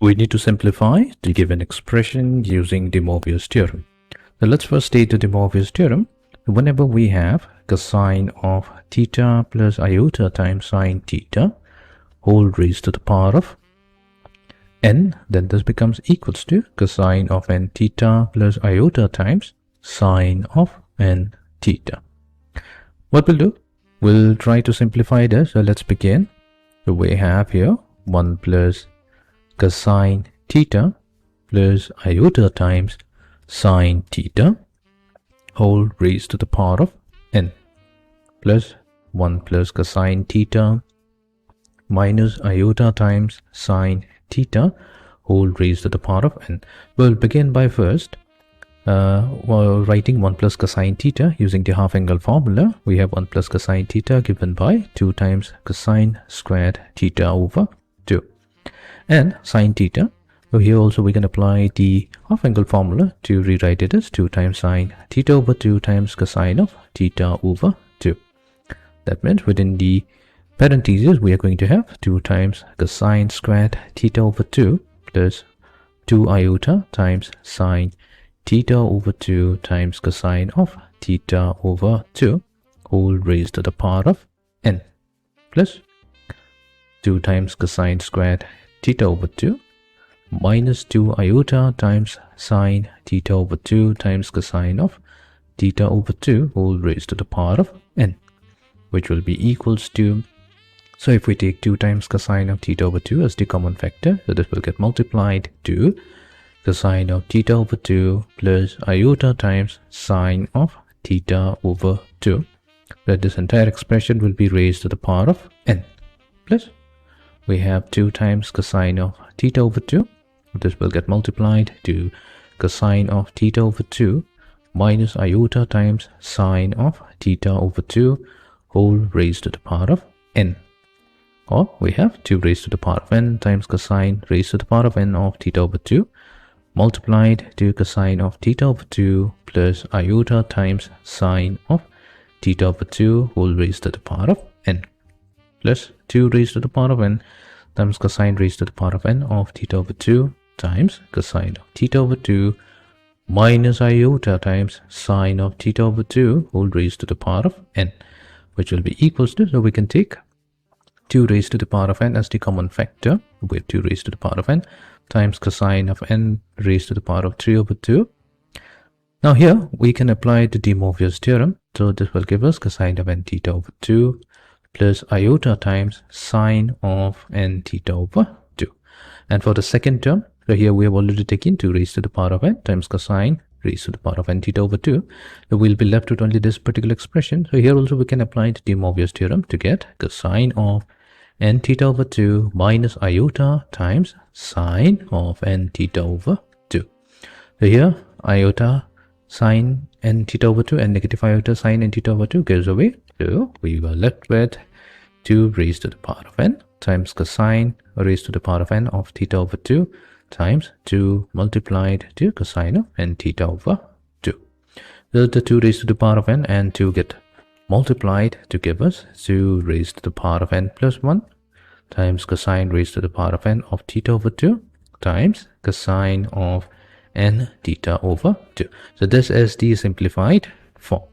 We need to simplify the given expression using de Moivre's theorem. Now let's first state the de Moivre's theorem. Whenever we have cosine of theta plus iota times sine theta whole raised to the power of n, then this becomes equals to cosine of n theta plus iota times sine of n theta. What we'll do, we'll try to simplify this. So let's begin. So we have here 1 plus cosine theta plus iota times sine theta whole raised to the power of n plus 1 plus cosine theta minus iota times sine theta whole raised to the power of n. We'll begin by first writing 1 plus cosine theta using the half angle formula. We have 1 plus cosine theta given by 2 times cosine squared theta over 2 and sine theta. So here also we can apply the half angle formula to rewrite it as 2 times sine theta over 2 times cosine of theta over 2. That means within the parentheses we are going to have 2 times cosine squared theta over 2 plus 2 iota times sine theta over 2 times cosine of theta over 2 whole raised to the power of n plus 2 times cosine squared theta over 2 minus 2 iota times sine theta over 2 times cosine of theta over 2 whole raised to the power of n, which will be equals to, so if we take 2 times cosine of theta over 2 as the common factor, so this will get multiplied to cosine of theta over 2 plus iota times sine of theta over 2. That this entire expression will be raised to the power of n plus we have 2 times cosine of theta over 2. This will get multiplied to cosine of theta over 2 minus iota times sine of theta over 2 whole raised to the power of n. Or we have 2 raised to the power of n times cosine raised to the power of n of theta over 2 multiplied to cosine of theta over 2 plus iota times sine of theta over 2 whole raised to the power of n plus 2 raised to the power of n times cosine raised to the power of n of theta over 2 times cosine of theta over 2 minus iota times sine of theta over 2 whole raised to the power of n, which will be equals to, so we can take 2 raised to the power of n as the common factor with 2 raised to the power of n times cosine of n raised to the power of 3 over 2. Now here we can apply the de Moivre's theorem. So this will give us cosine of n theta over 2 plus iota times sine of n theta over 2. And for the second term, so here we have already taken 2 raised to the power of n times cosine raised to the power of n theta over 2. So we'll be left with only this particular expression. So here also we can apply the de Moivre's theorem to get cosine of n theta over 2 minus iota times sine of n theta over 2. So here iota sine n theta over 2 and negative iota sine n theta over 2 goes away. So we were left with 2 raised to the power of n times cosine raised to the power of n of theta over 2 times 2 multiplied to cosine of n theta over 2. So the 2 raised to the power of n and 2 get multiplied to give us 2 raised to the power of n plus 1 times cosine raised to the power of n of theta over 2 times cosine of n theta over 2. So this is the simplified form.